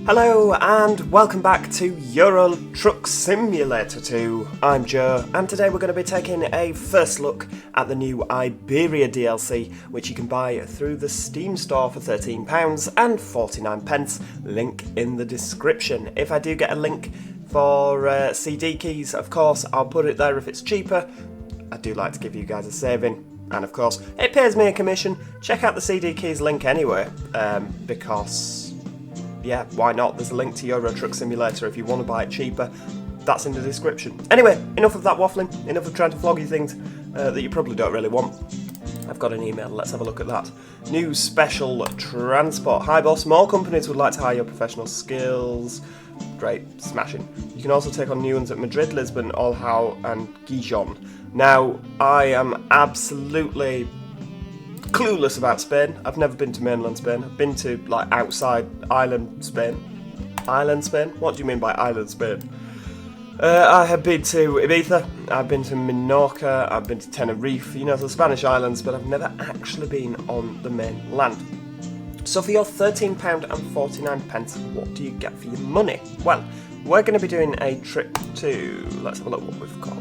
Hello and welcome back to Euro Truck Simulator 2. I'm Joe and today we're going to be taking a first look at the new Iberia DLC, which you can buy through the Steam store for £13.49, link in the description. If I do get a link for CD keys, of course I'll put it there if it's cheaper. I do like to give you guys a saving, and of course it pays me a commission. Check out the CD keys link anyway, because yeah, why not? There's a link to Euro Truck Simulator if you want to buy it cheaper. That's in the description. Anyway, enough of that waffling, enough of trying to flog you things that you probably don't really want. I've got an email, let's have a look at that. New special transport. Hi boss, more companies would like to hire your professional skills. Great, smashing. You can also take on new ones at Madrid, Lisbon, Olhau and Gijon. Now, I am absolutely clueless about Spain. I've never been to mainland Spain. I've been to like outside island Spain. Island Spain? What do you mean by island Spain? I have been to Ibiza, I've been to Minorca, I've been to Tenerife, you know, the Spanish islands, but I've never actually been on the mainland. So for your £13.49, what do you get for your money? Well, we're going to be doing a trip to, let's have a look what we've got.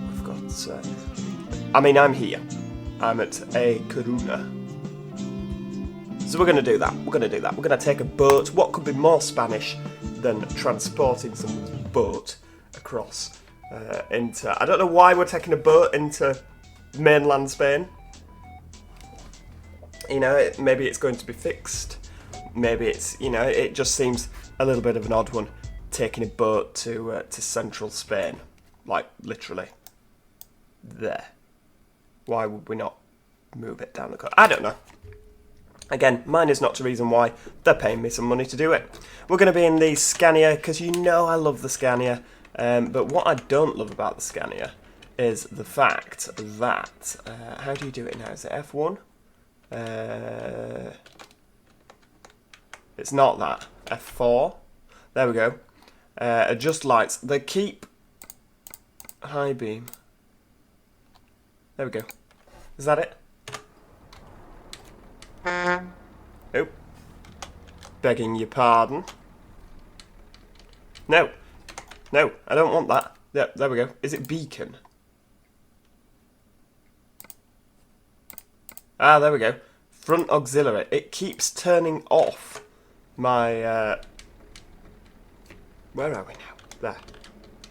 I'm here. I'm at a Coruna. So we're going to do that. We're going to take a boat. What could be more Spanish than transporting someone's boat across into... I don't know why we're taking a boat into mainland Spain. You know, maybe it's going to be fixed. Maybe it's, you know, it just seems a little bit of an odd one, taking a boat to central Spain. Like, literally. There. Why would we not move it down the coast? I don't know. Again, mine is not the reason why. They're paying me some money to do it. We're going to be in the Scania, because you know I love the Scania. But what I don't love about the Scania is the fact that... how do you do it now? Is it F1? It's not that. F4. There we go. Adjust lights. They keep... high beam. There we go. Is that it? Oh. Begging your pardon. No, I don't want that. Yeah, there we go. Is it beacon? Ah, there we go. Front auxiliary. It keeps turning off my... Where are we now? There.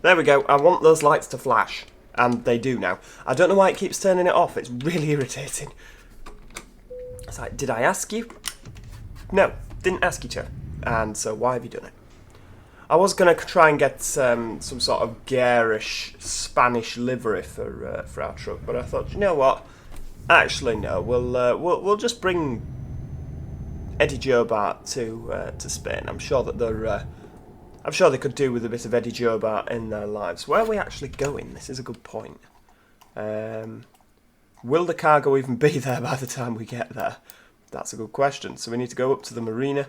There we go. I want those lights to flash. And they do now. I don't know why it keeps turning it off. It's really irritating. It's like, did I ask you? No, didn't ask you to. And so why have you done it? I was going to try and get some sort of garish Spanish livery for our truck, but I thought, you know what? Actually, no. We'll just bring Eddie Jobart to Spain. I'm sure that they could do with a bit of Eddie Jobart in their lives. Where are we actually going? This is a good point. Will the cargo even be there by the time we get there? That's a good question. So we need to go up to the marina.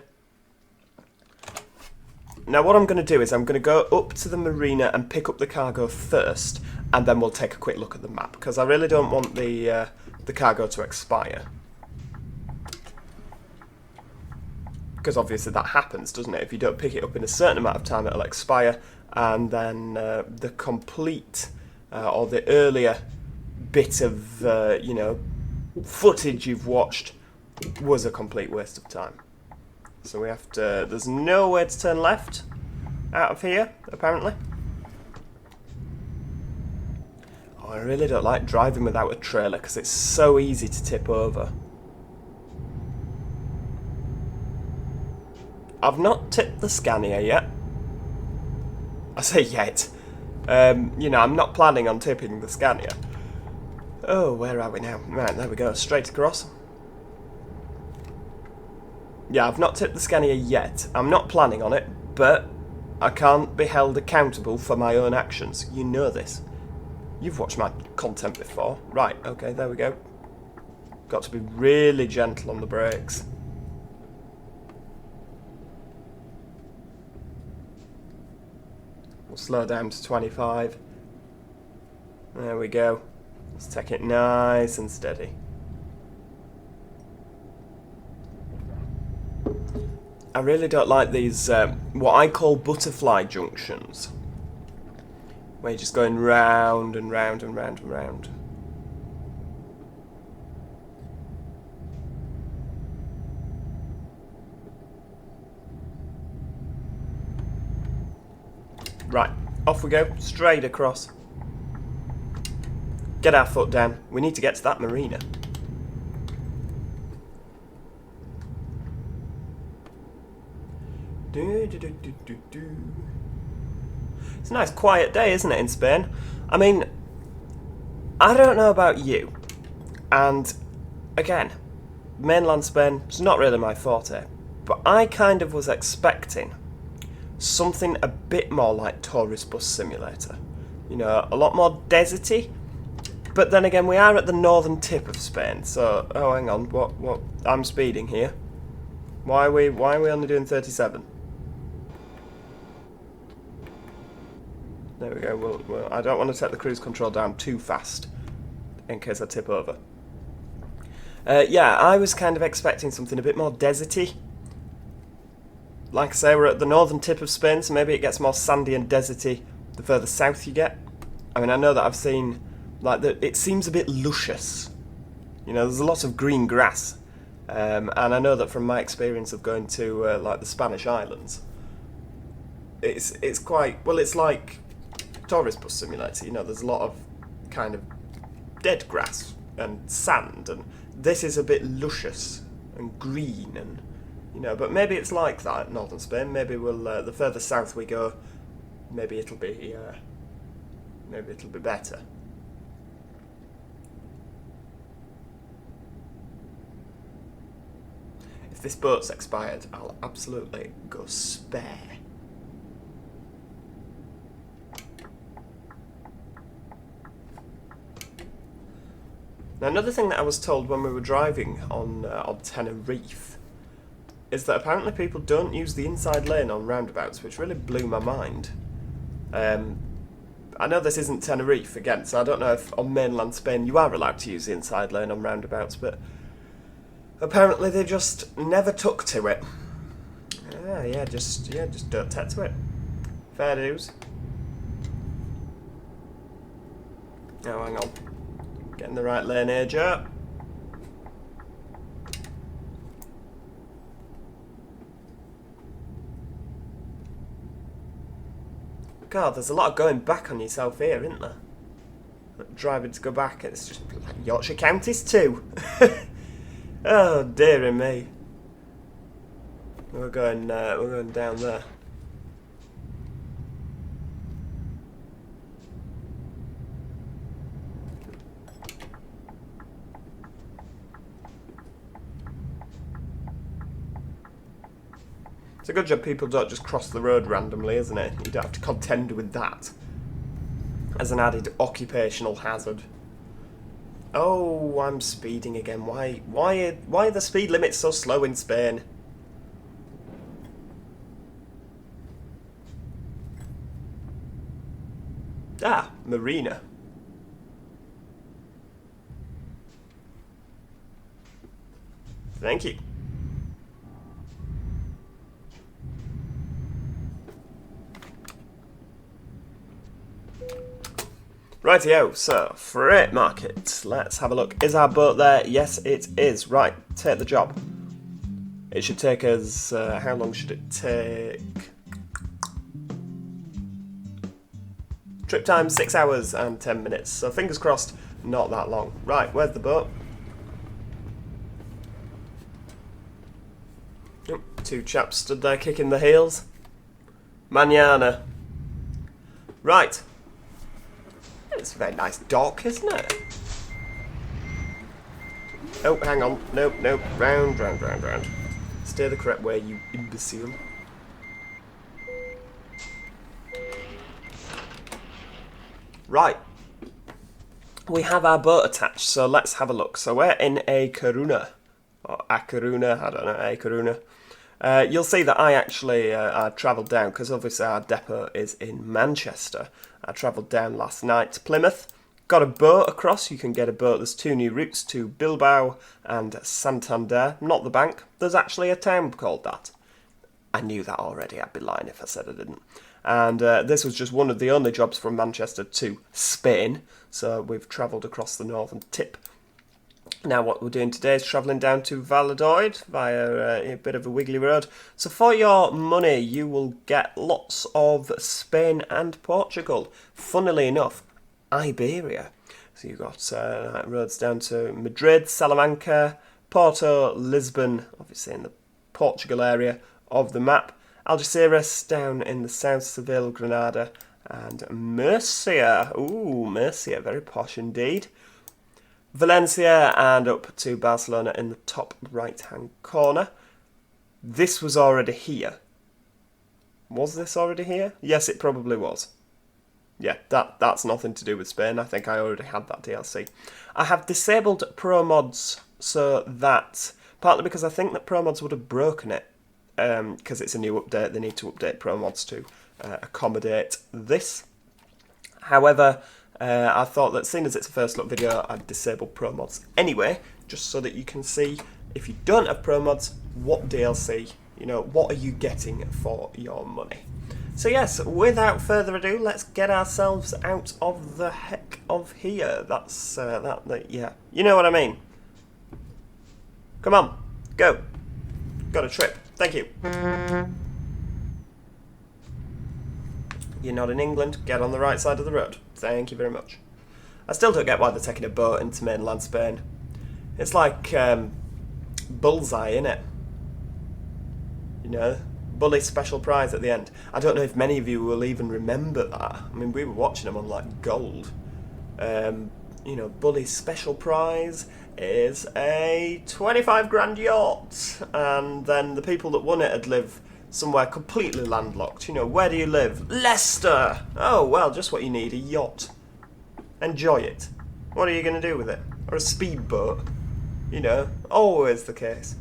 Now what I'm going to do is I'm going to go up to the marina and pick up the cargo first, and then we'll take a quick look at the map, because I really don't want the cargo to expire. Because obviously that happens, doesn't it? If you don't pick it up in a certain amount of time, it'll expire, and then the complete or the earlier bit of you know, footage you've watched was a complete waste of time. So we have to... There's no way to turn left out of here, apparently. Oh, I really don't like driving without a trailer because it's so easy to tip over. I've not tipped the Scania yet. I say yet. You know, I'm not planning on tipping the Scania. Oh, where are we now? Right, there we go, straight across. Yeah, I've not tipped the Scania yet. I'm not planning on it, but I can't be held accountable for my own actions. You know this. You've watched my content before. Right, okay, there we go. Got to be really gentle on the brakes. We'll slow down to 25. There we go. Let's take it nice and steady. I really don't like these, what I call butterfly junctions. Where you're just going round and round and round and round. Right, off we go, straight across. Get our foot down. We need to get to that marina. It's a nice quiet day, isn't it, in Spain? I mean, I don't know about you, and again, mainland Spain is not really my forte, but I kind of was expecting something a bit more like Tourist Bus Simulator. You know, a lot more deserty, but then again, we are at the northern tip of Spain, so... Oh, hang on, what? I'm speeding here. Why are we only doing 37? There we go. Well, I don't want to set the cruise control down too fast in case I tip over. Yeah, I was kind of expecting something a bit more deserty. Like I say, we're at the northern tip of Spain, so maybe it gets more sandy and deserty the further south you get. I mean, I know that I've seen, like, it seems a bit luscious. You know, there's a lot of green grass. And I know that from my experience of going to, like, the Spanish islands, it's quite, well, it's like Tourist Bus Simulator, you know, there's a lot of kind of dead grass and sand, and this is a bit luscious and green, and, you know, but maybe it's like that in northern Spain. Maybe we'll, the further south we go, maybe it'll be better. If this boat's expired, I'll absolutely go spare. Now, another thing that I was told when we were driving on Tenerife is that apparently people don't use the inside lane on roundabouts, which really blew my mind. I know this isn't Tenerife again, so I don't know if on mainland Spain you are allowed to use the inside lane on roundabouts, but apparently they just never took to it. Yeah, just don't take to it. Fair dues. Oh, hang on. Getting the right lane here, Joe. God, there's a lot of going back on yourself here, isn't there? Driving to go back, it's just like Yorkshire counties too. Oh, dearie me. We're going down there. It's a good job people don't just cross the road randomly, isn't it? You don't have to contend with that as an added occupational hazard. Oh, I'm speeding again. Why are the speed limits so slow in Spain? Ah, marina. Thank you. Rightio, so freight market. Let's have a look. Is our boat there? Yes, it is. Right, take the job. It should take us. How long should it take? Trip time 6 hours and 10 minutes. So fingers crossed, not that long. Right, where's the boat? Oh, two chaps stood there kicking the heels. Mañana. Right. It's a very nice dock, isn't it? Oh, hang on. Nope. Round. Steer the correct way, you imbecile. Right. We have our boat attached, so let's have a look. So we're in a Coruna. Or a Coruna, I don't know, a Coruna. You'll see that I actually I travelled down, because obviously our depot is in Manchester. I travelled down last night to Plymouth, got a boat across. You can get a boat. There's two new routes to Bilbao and Santander, not the bank. There's actually a town called that. I knew that already. I'd be lying if I said I didn't. And this was just one of the only jobs from Manchester to Spain. So we've travelled across the northern tip. Now what we're doing today is travelling down to Valladolid via a bit of a wiggly road. So for your money you will get lots of Spain and Portugal. Funnily enough, Iberia. So you've got roads down to Madrid, Salamanca, Porto, Lisbon, obviously in the Portugal area of the map, Algeciras down in the south, Seville, Granada, and Murcia. Ooh, Murcia, very posh indeed. Valencia and up to Barcelona in the top right-hand corner. This was already here. Was this already here? Yes, it probably was. Yeah, that's nothing to do with Spain. I think I already had that DLC. I have disabled Pro Mods so that, partly because I think that Pro Mods would have broken it, because it's a new update, they need to update Pro Mods to accommodate this. However, I thought that seeing as it's a first look video, I'd disable Pro Mods anyway, just so that you can see, if you don't have Pro Mods, what DLC, you know, what are you getting for your money. So yes, without further ado, let's get ourselves out of the heck of here. That's, yeah, you know what I mean. Come on, go. Got a trip. Thank you. You're not in England, get on the right side of the road. Thank you very much. I still don't get why they're taking a boat into mainland Spain. It's like Bullseye, innit? You know, Bully special prize at the end. I don't know if many of you will even remember that. I mean, we were watching them on like Gold. You know, Bully's special prize is a 25 grand yacht, and then the people that won it would live somewhere completely landlocked. You know, where do you live? Leicester! Oh, well, just what you need, a yacht. Enjoy it. What are you going to do with it? Or a speedboat? You know, always the case.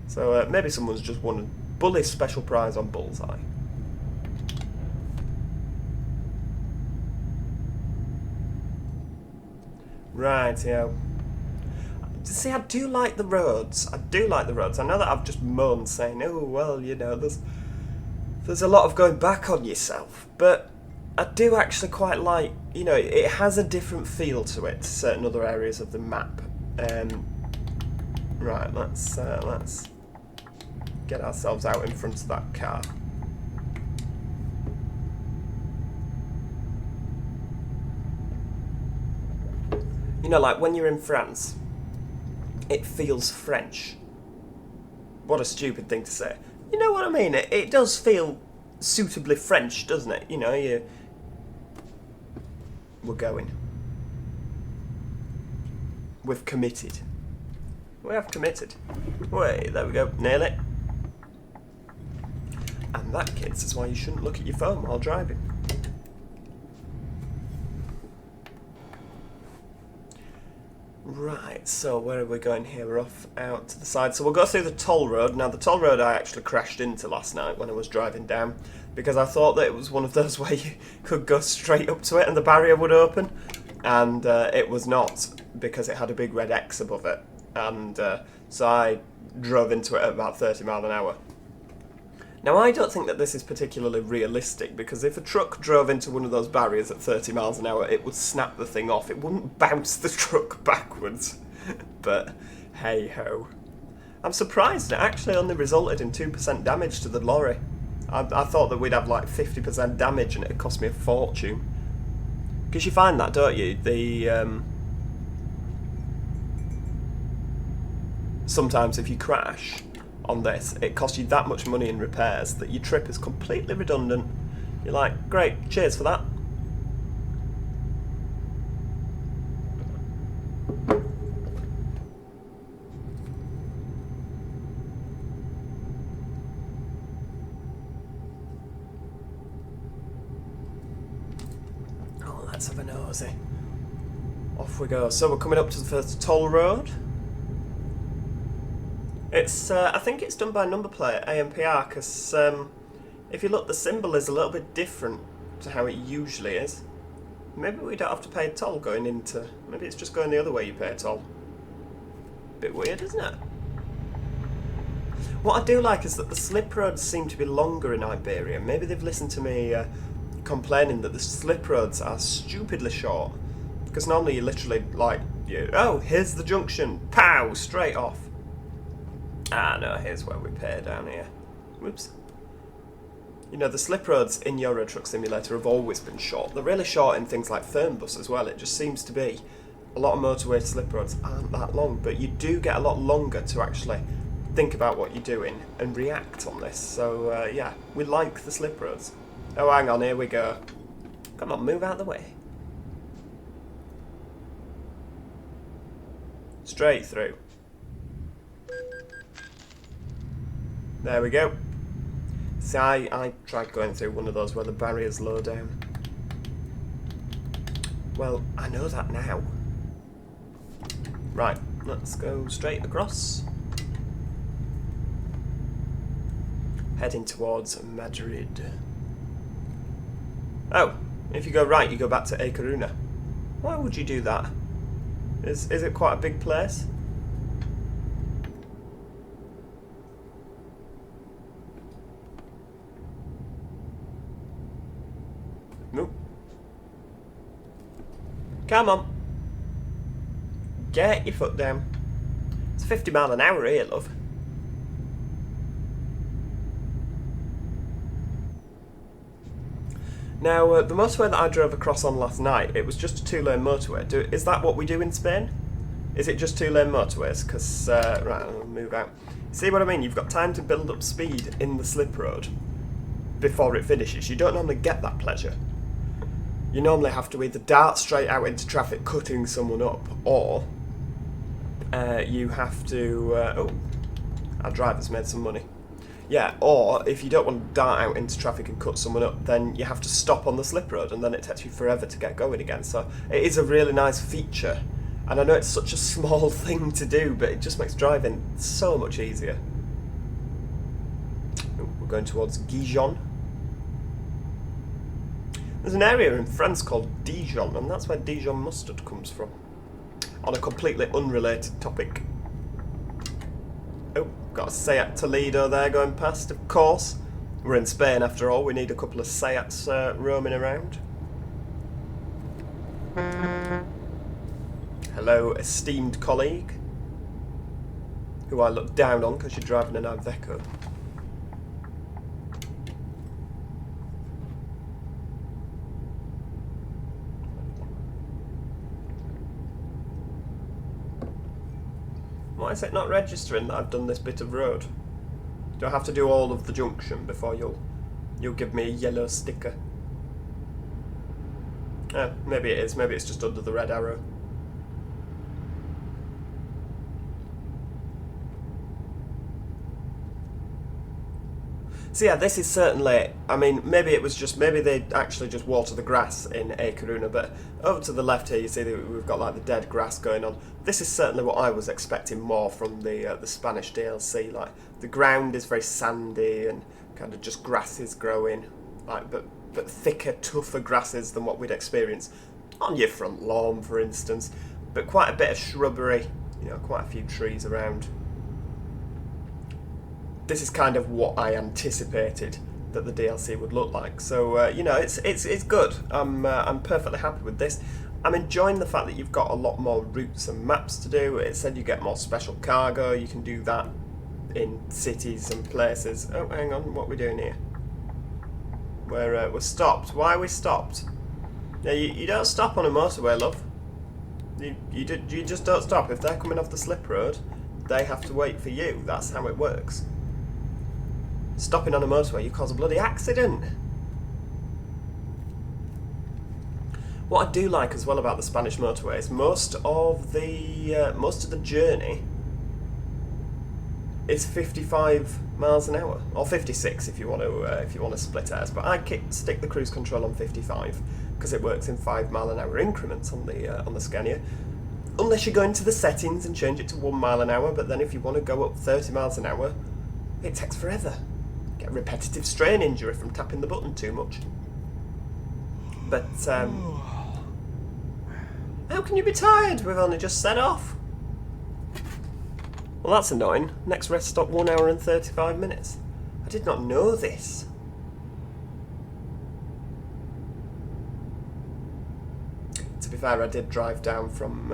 So maybe someone's just won a Bully special prize on Bullseye. Right, yeah. See, I do like the roads. I do like the roads. I know that I've just moaned saying, oh, well, you know, there's a lot of going back on yourself. But I do actually quite like, you know, it has a different feel to it to certain other areas of the map. Right, let's get ourselves out in front of that car. You know, like when you're in France, it feels French. What a stupid thing to say. You know what I mean? It does feel suitably French, doesn't it? You know, we're going. We've committed. We have committed. Wait, there we go. Nail it. And that, kids, is why you shouldn't look at your phone while driving. Right, so where are we going here? We're off out to the side. So we'll go through the toll road. Now, the toll road I actually crashed into last night when I was driving down, because I thought that it was one of those where you could go straight up to it and the barrier would open. And it was not, because it had a big red X above it. And so I drove into it at about 30 miles an hour. Now, I don't think that this is particularly realistic, because if a truck drove into one of those barriers at 30 miles an hour, it would snap the thing off. It wouldn't bounce the truck backwards. But, hey-ho. I'm surprised it actually only resulted in 2% damage to the lorry. I thought that we'd have like 50% damage and it'd cost me a fortune. Because you find that, don't you? Sometimes if you crash on this, it costs you that much money in repairs that your trip is completely redundant. You're like, great, cheers for that. Oh, let's have a nosy. Off we go. So we're coming up to the first toll road. It's, I think it's done by number plate, AMPR, because if you look, the symbol is a little bit different to how it usually is. Maybe we don't have to pay a toll going into, maybe it's just going the other way you pay a toll. Bit weird, isn't it? What I do like is that the slip roads seem to be longer in Iberia. Maybe they've listened to me complaining that the slip roads are stupidly short. Because normally you literally, like, oh, here's the junction. Pow! Straight off. Ah, no, here's where we pay down here. Whoops. You know, the slip roads in Euro Truck Simulator have always been short. They're really short in things like Fernbus as well. It just seems to be a lot of motorway slip roads aren't that long, but you do get a lot longer to actually think about what you're doing and react on this. So, yeah, we like the slip roads. Oh, hang on, here we go. Come on, move out of the way. Straight through. There we go. See, I tried going through one of those where the barrier's low down. Well, I know that now. Right, let's go straight across. Heading towards Madrid. Oh, if you go right, you go back to A Coruña. Why would you do that? Is it quite a big place? Nope. Come on. Get your foot down. It's 50 mile an hour here, love. Now, the motorway that I drove across on last night, it was just a two-lane motorway. Is that what we do in Spain? Is it just two-lane motorways? Because, right, I'll move out. See what I mean? You've got time to build up speed in the slip road before it finishes. You don't normally get that pleasure. You normally have to either dart straight out into traffic cutting someone up, or you have to... oh, our driver's made some money. Yeah, or if you don't want to dart out into traffic and cut someone up, then you have to stop on the slip road, and then it takes you forever to get going again. So it is a really nice feature, and I know it's such a small thing to do, but it just makes driving so much easier. Oh, we're going towards Gijon. There's an area in France called Dijon, and that's where Dijon mustard comes from. On a completely unrelated topic. Oh, got a Seat Toledo there going past, of course. We're in Spain after all, we need a couple of Seats roaming around. Hello, esteemed colleague. Who I look down on because you're driving an Iveco. Why is it not registering that I've done this bit of road? Do I have to do all of the junction before you'll give me a yellow sticker? Maybe it is. Maybe it's just under the red arrow. So yeah, this is certainly, I mean, maybe they actually just water the grass in A Coruña, but over to the left here you see that we've got like the dead grass going on. This is certainly what I was expecting more from the Spanish DLC. Like, the ground is very sandy and kind of just grasses growing, like, but thicker, tougher grasses than what we'd experience on your front lawn, for instance. But quite a bit of shrubbery, you know, quite a few trees around. This is kind of what I anticipated that the DLC would look like. So you know, it's good. I'm perfectly happy with this. I'm enjoying the fact that you've got a lot more routes and maps to do. It said you get more special cargo. You can do that in cities and places. Oh, hang on, what are we doing here? We're stopped. Why are we stopped? Yeah, you don't stop on a motorway, love. You just don't stop. If they're coming off the slip road, they have to wait for you. That's how it works. Stopping on a motorway, you cause a bloody accident. What I do like as well about the Spanish motorways, most of the journey is 55 miles an hour, or 56 if you want to split hairs. But I stick the cruise control on 55 because it works in 5 mile an hour increments on the Scania. Unless you go into the settings and change it to 1 mile an hour, but then if you want to go up 30 miles an hour, it takes forever. Get repetitive strain injury from tapping the button too much. But how can you be tired? We've only just set off. Well, that's annoying. Next rest stop 1 hour and 35 minutes. I did not know this. To be fair, I did drive down from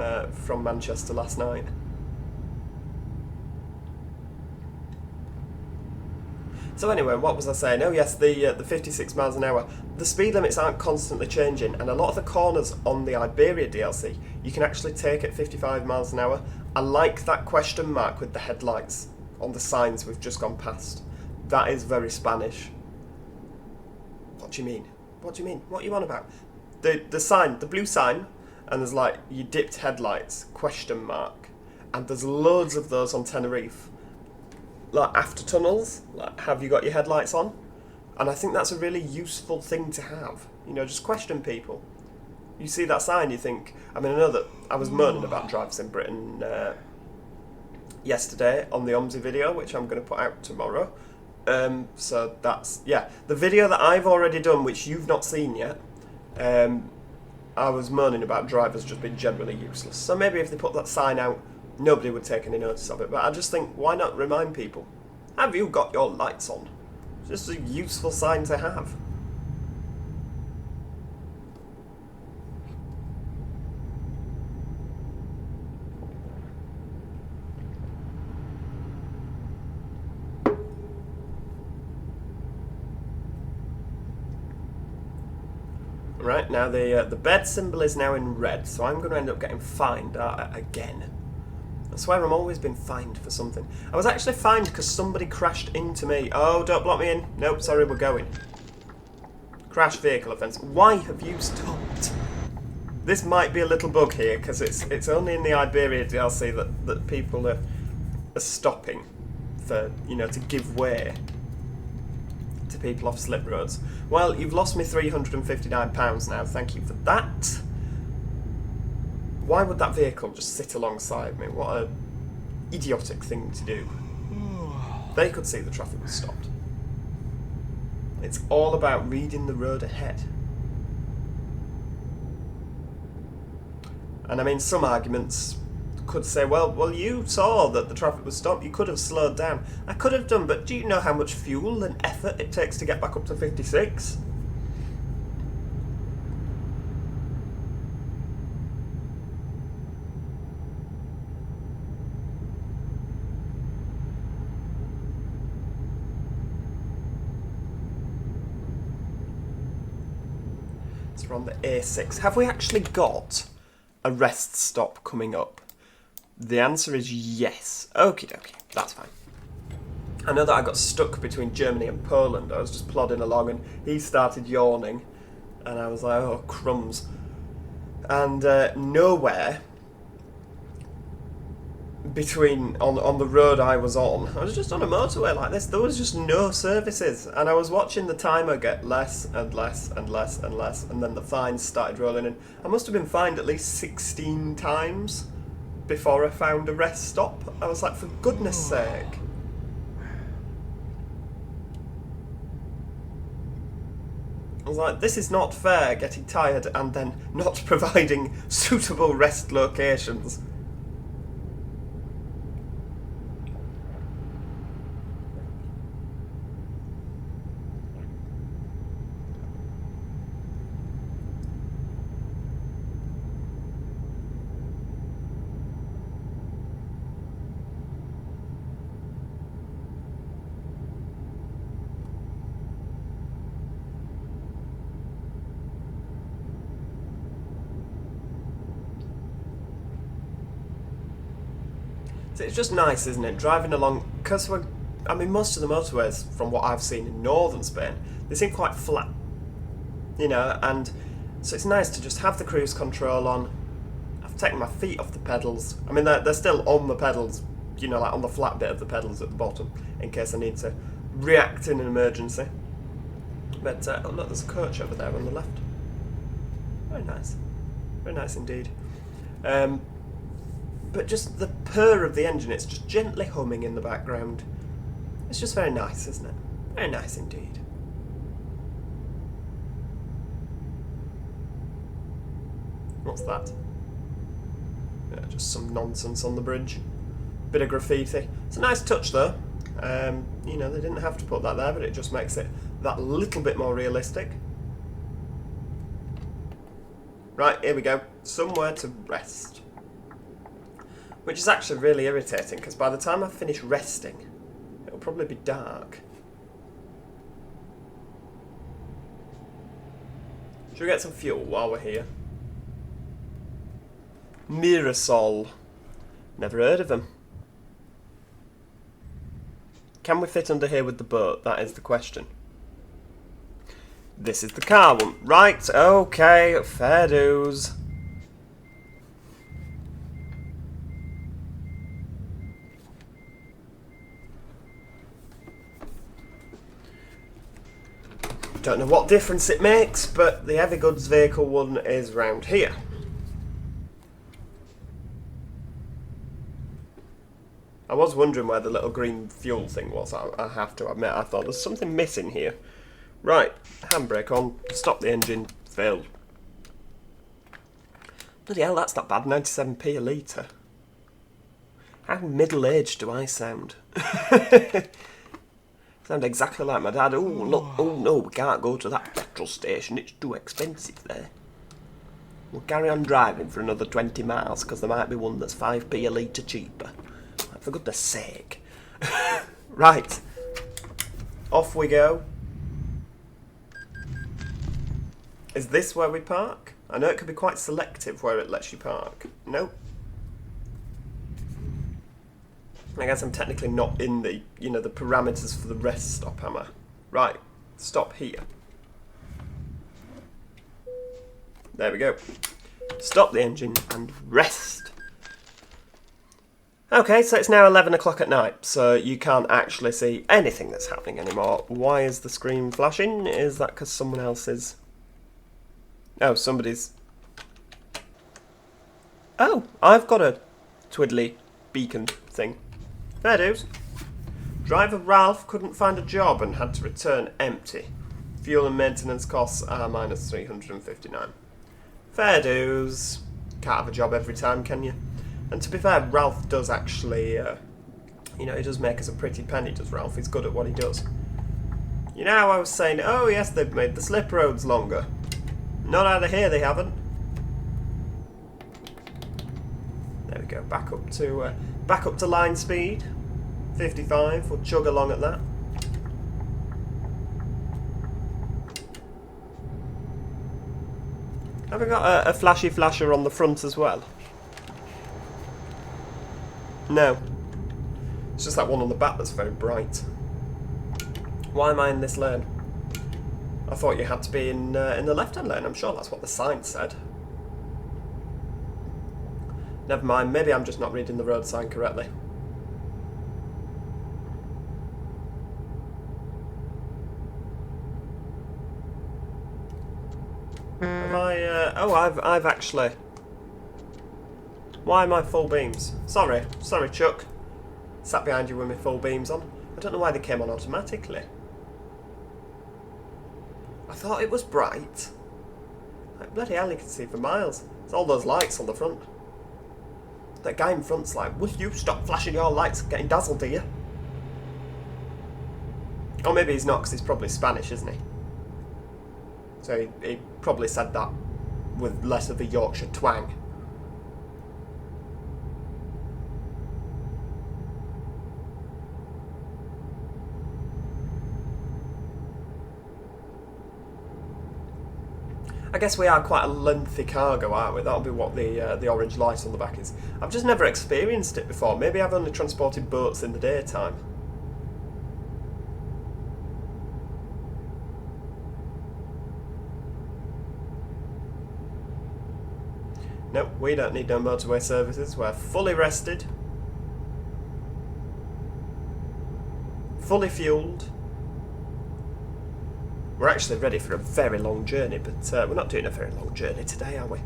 Manchester last night. So anyway, what was I saying? Oh yes, the 56 miles an hour. The speed limits aren't constantly changing, and a lot of the corners on the Iberia DLC, you can actually take at 55 miles an hour. I like that question mark with the headlights on the signs we've just gone past. That is very Spanish. What do you mean? What do you mean? What are you on about? The sign, the blue sign, and there's like your dipped headlights, question mark, and there's loads of those on Tenerife. Like after tunnels, like have you got your headlights on? And I think that's a really useful thing to have. You know, just question people. You see that sign, you think. I mean, I know that I was moaning about drivers in Britain yesterday on the OMSI video, which I'm going to put out tomorrow. So that's, yeah, the video that I've already done, which you've not seen yet. I was moaning about drivers just being generally useless. So maybe if they put that sign out, nobody would take any notice of it, but I just think, why not remind people? Have you got your lights on? It's just a useful sign to have. Right, now the bed symbol is now in red, so I'm going to end up getting fined again. I swear I'm always been fined for something. I was actually fined because somebody crashed into me. Oh, don't block me in. Nope, sorry, we're going. Crash vehicle offence. Why have you stopped? This might be a little bug here, because it's only in the Iberia DLC that people are stopping for, you know, to give way to people off slip roads. Well, you've lost me £359 now, thank you for that. Why would that vehicle just sit alongside me? What a idiotic thing to do. They could see the traffic was stopped. It's all about reading the road ahead. And I mean, some arguments could say, well, you saw that the traffic was stopped, you could have slowed down. I could have done, but do you know how much fuel and effort it takes to get back up to 56? We're on the A6. Have we actually got a rest stop coming up? The answer is yes. Okie dokie, that's fine. I know that I got stuck between Germany and Poland. I was just plodding along and he started yawning and I was like, oh crumbs. And nowhere between on the road I was just on a motorway like this, there was just no services, and I was watching the timer get less and less and less and less, and then the fines started rolling in. I must have been fined at least 16 times before I found a rest stop. I was like, for goodness sake. I was like, this is not fair, getting tired and then not providing suitable rest locations. It's just nice, isn't it, driving along, because I mean, most of the motorways, from what I've seen in northern Spain, they seem quite flat, you know, and so it's nice to just have the cruise control on. I've taken my feet off the pedals. I mean, they're still on the pedals, you know, like on the flat bit of the pedals at the bottom, in case I need to react in an emergency. But, oh look, there's a coach over there on the left. Very nice indeed. But just the purr of the engine, it's just gently humming in the background. It's just very nice, isn't it? Very nice indeed. What's that? Yeah, just some nonsense on the bridge. Bit of graffiti. It's a nice touch though. You know, they didn't have to put that there, but it just makes it that little bit more realistic. Right, here we go. Somewhere to rest. Which is actually really irritating, because by the time I finish resting, it'll probably be dark. Should we get some fuel while we're here? Mirasol. Never heard of them. Can we fit under here with the boat? That is the question. This is the car one. Right, okay, fair dues. Don't know what difference it makes, but the heavy goods vehicle one is round here. I was wondering where the little green fuel thing was, I have to admit. I thought there's something missing here. Right, handbrake on, stop the engine, fill. Bloody hell, that's not bad, 97p a litre. How middle-aged do I sound? Sound exactly like my dad. Oh, look, oh no, we can't go to that petrol station, it's too expensive there. We'll carry on driving for another 20 miles, because there might be one that's 5p a litre cheaper. For goodness sake. Right. Off we go. Is this where we park? I know it can be quite selective where it lets you park. Nope. I guess I'm technically not in the, you know, the parameters for the rest stop, am I? Right. Stop here. There we go. Stop the engine and rest. Okay, so it's now 11 o'clock at night, so you can't actually see anything that's happening anymore. Why is the screen flashing? Is that because someone else is... Oh, somebody's... Oh, I've got a twiddly beacon thing. Fair dues. Driver Ralph couldn't find a job and had to return empty. Fuel and maintenance costs are minus 359. Fair dues. Can't have a job every time, can you? And to be fair, Ralph does actually, you know, he does make us a pretty penny, does Ralph? He's good at what he does. You know how I was saying, oh yes, they've made the slip roads longer. Not out of here, they haven't. There we go, back up to line speed. 55, we'll chug along at that. Have we got a flashy flasher on the front as well? No. It's just that one on the back that's very bright. Why am I in this lane? I thought you had to be in the left-hand lane. I'm sure that's what the sign said. Never mind, maybe I'm just not reading the road sign correctly. Have I... oh, I've actually... Why am I full beams? Sorry, Chuck. Sat behind you with my full beams on. I don't know why they came on automatically. I thought it was bright. Like, bloody hell, you can see for miles. It's all those lights on the front. That guy in front's like, will you stop flashing your lights? I'm getting dazzled, are you? Or maybe he's not, because he's probably Spanish, isn't he? So he probably said that with less of a Yorkshire twang. I guess we are quite a lengthy cargo, aren't we? That'll be what the orange light on the back is. I've just never experienced it before. Maybe I've only transported boats in the daytime. Nope, we don't need no motorway services. We're fully rested. Fully fueled. We're actually ready for a very long journey, but we're not doing a very long journey today, are we?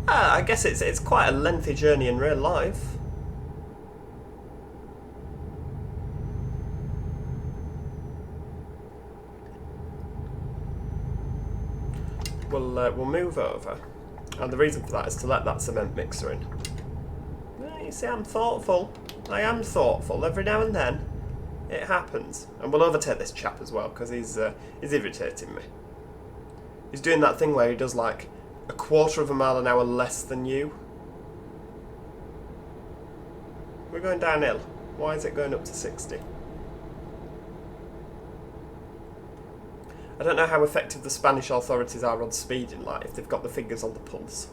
I guess it's quite a lengthy journey in real life. We'll move over, and the reason for that is to let that cement mixer in. You see, I'm thoughtful. I am thoughtful. Every now and then, it happens. And we'll overtake this chap as well, because he's irritating me. He's doing that thing where he does like a quarter of a mile an hour less than you. We're going downhill. Why is it going up to 60? I don't know how effective the Spanish authorities are on speeding, like if they've got the fingers on the pulse.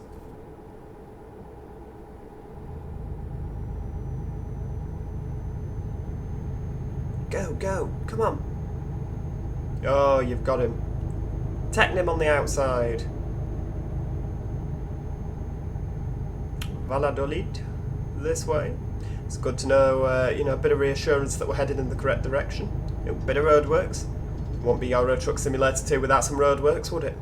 Go, go, come on. Oh, you've got him. Techn him on the outside. Valladolid, this way. It's good to know, you know, a bit of reassurance that we're headed in the correct direction. A bit of roadworks. Won't be Euro Truck Simulator 2 without some roadworks, would it?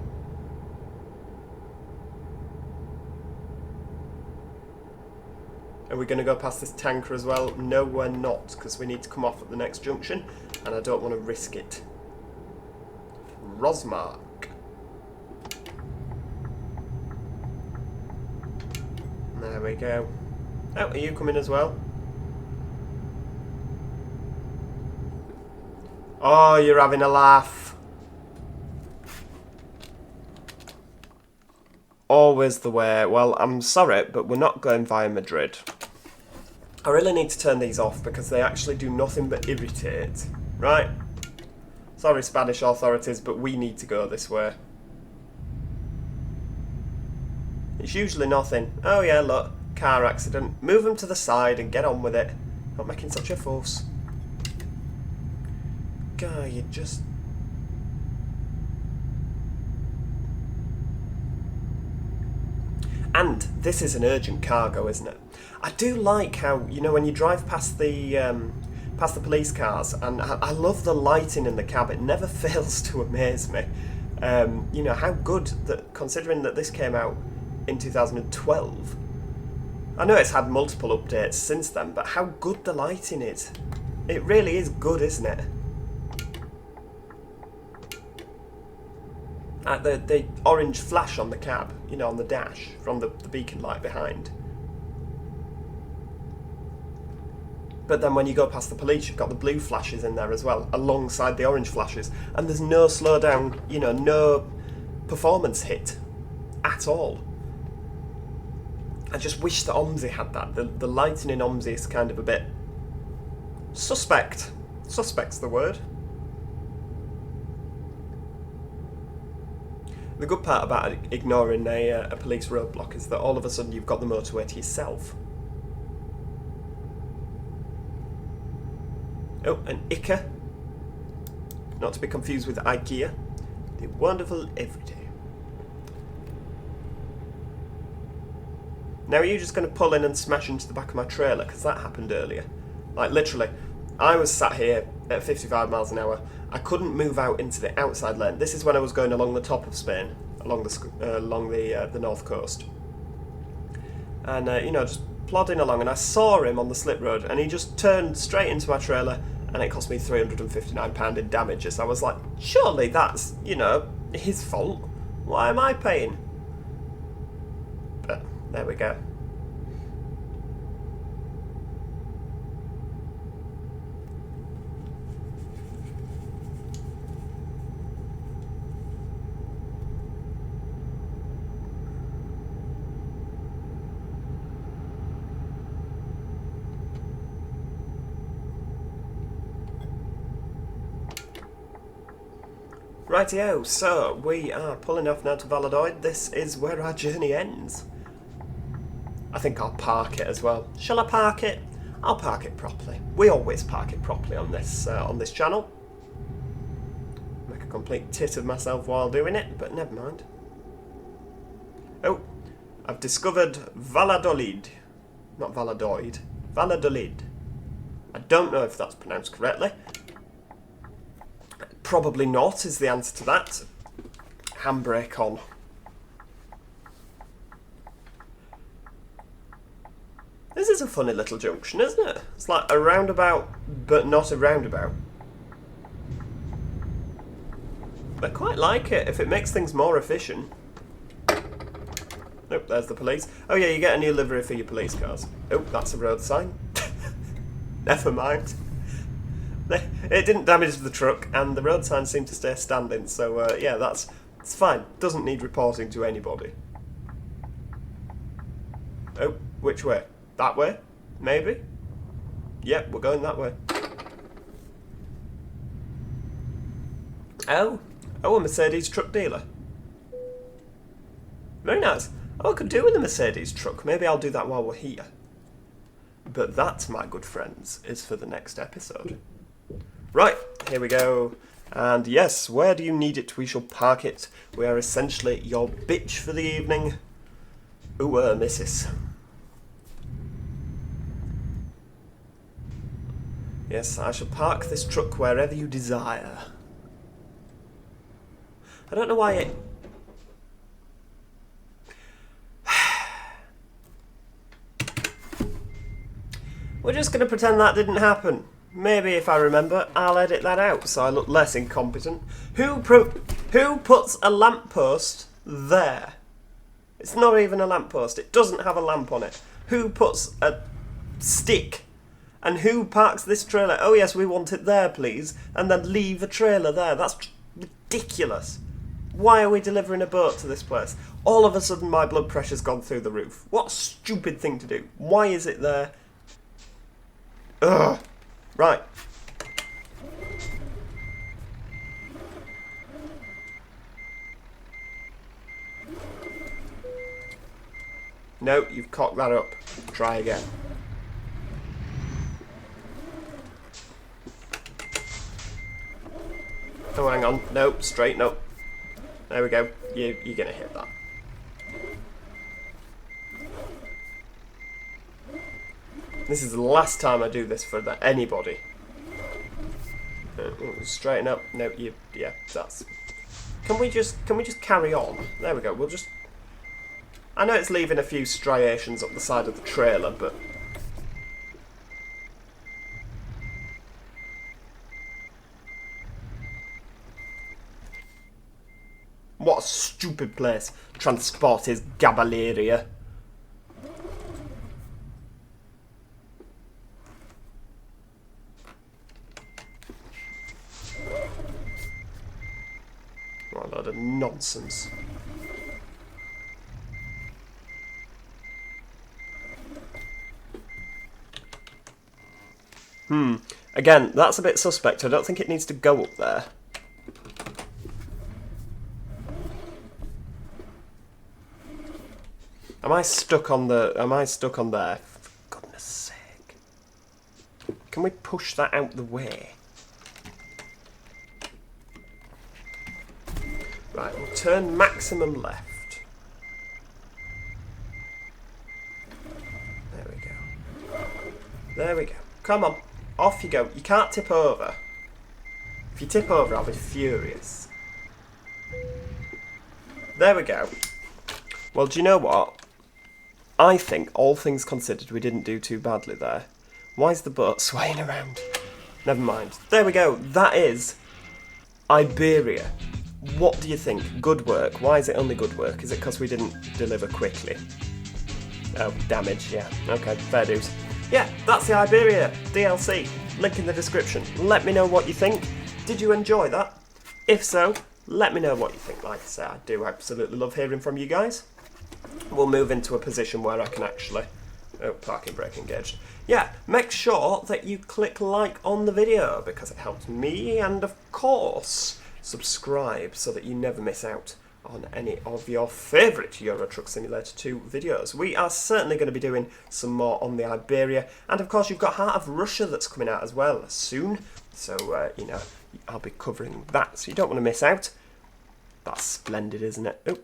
Are we going to go past this tanker as well? No, we're not, because we need to come off at the next junction, and I don't want to risk it. Rosmark. There we go. Oh, are you coming as well? Oh, you're having a laugh. Always the way. Well, I'm sorry, but we're not going via Madrid. I really need to turn these off because they actually do nothing but irritate. Right? Sorry, Spanish authorities, but we need to go this way. It's usually nothing. Oh yeah, look. Car accident. Move them to the side and get on with it. Not making such a fuss. Guy, you just... And this is an urgent cargo, isn't it? I do like how, you know, when you drive past the police cars, and I love the lighting in the cab. It never fails to amaze me. You know, how good that, considering that this came out in 2012. I know it's had multiple updates since then, but how good the lighting is. It really is good, isn't it? The orange flash on the cab, you know, on the dash, from the beacon light behind. But then when you go past the police, you've got the blue flashes in there as well, alongside the orange flashes. And there's no slowdown, you know, no performance hit at all. I just wish that OMSI had that. The lighting in OMSI is kind of a bit suspect. Suspect's the word. The good part about ignoring a police roadblock is that all of a sudden you've got the motorway to yourself. Oh, an IKEA. Not to be confused with IKEA. The wonderful everyday. Now are you just going to pull in and smash into the back of my trailer? Because that happened earlier. Like literally, I was sat here at 55 miles an hour. I couldn't move out into the outside lane. This is when I was going along the top of Spain, along the north coast. And, you know, just plodding along, and I saw him on the slip road, and he just turned straight into my trailer, and it cost me £359 in damages. I was like, surely that's, you know, his fault. Why am I paying? But there we go. Rightio, so we are pulling off now to Valladolid. This is where our journey ends. I think I'll park it as well. Shall I park it? I'll park it properly. We always park it properly on this channel. Make a complete tit of myself while doing it, but never mind. Oh, I've discovered Valladolid. Not Valladolid. Valladolid. I don't know if that's pronounced correctly. Probably not is the answer to that. Handbrake on. This is a funny little junction, isn't it? It's like a roundabout, but not a roundabout. I quite like it if it makes things more efficient. Nope, there's the police. Oh yeah, you get a new livery for your police cars. Oh, that's a road sign. Never mind. It didn't damage the truck, and the road sign seemed to stay standing, so yeah, it's fine. Doesn't need reporting to anybody. Oh, which way? That way? Maybe? Yep, we're going that way. Oh, a Mercedes truck dealer. Very nice. Oh, I could do with a Mercedes truck. Maybe I'll do that while we're here. But that, my good friends, is for the next episode. Right, here we go. And yes, where do you need it? We shall park it. We are essentially your bitch for the evening. Ooh, missus. Yes, I shall park this truck wherever you desire. I don't know why it... We're just going to pretend that didn't happen. Maybe if I remember, I'll edit that out so I look less incompetent. Who puts a lamppost there? It's not even a lamppost. It doesn't have a lamp on it. Who puts a stick? And who parks this trailer? Oh yes, we want it there, please. And then leave a trailer there. That's ridiculous. Why are we delivering a boat to this place? All of a sudden my blood pressure's gone through the roof. What a stupid thing to do. Why is it there? Ugh. Right. No, you've cocked that up. Try again. Oh, hang on. No, straight, no. There we go. You're going to hit that. This is the last time I do this for anybody. Straighten up. No, yeah, that's... Can we just carry on? There we go. We'll just... I know it's leaving a few striations up the side of the trailer, but... What a stupid place. Transport is Gabaleria. What a load of nonsense. Again, that's a bit suspect. I don't think it needs to go up there. Am I stuck on there? For goodness sake. Can we push that out the way? Right, we'll turn maximum left. There we go. There we go. Come on. Off you go. You can't tip over. If you tip over, I'll be furious. There we go. Well, do you know what? I think, all things considered, we didn't do too badly there. Why is the boat swaying around? Never mind. There we go. That is Iberia. What do you think? Good work. Why is it only good work? Is it because we didn't deliver quickly? Oh, damage, yeah. Okay, fair dues. Yeah, that's the Iberia DLC. Link in the description. Let me know what you think. Did you enjoy that? If so, let me know what you think. Like I say, I do absolutely love hearing from you guys. We'll move into a position where I can actually... Oh, parking brake engaged. Yeah, make sure that you click like on the video because it helps me, and of course, subscribe so that you never miss out on any of your favourite Euro Truck Simulator 2 videos. We are certainly going to be doing some more on the Iberia, and of course you've got Heart of Russia that's coming out as well soon, so, you know, I'll be covering that, so you don't want to miss out. That's splendid, isn't it? Oh,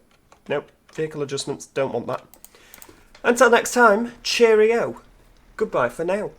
nope, vehicle adjustments, don't want that. Until next time, cheerio. Goodbye for now.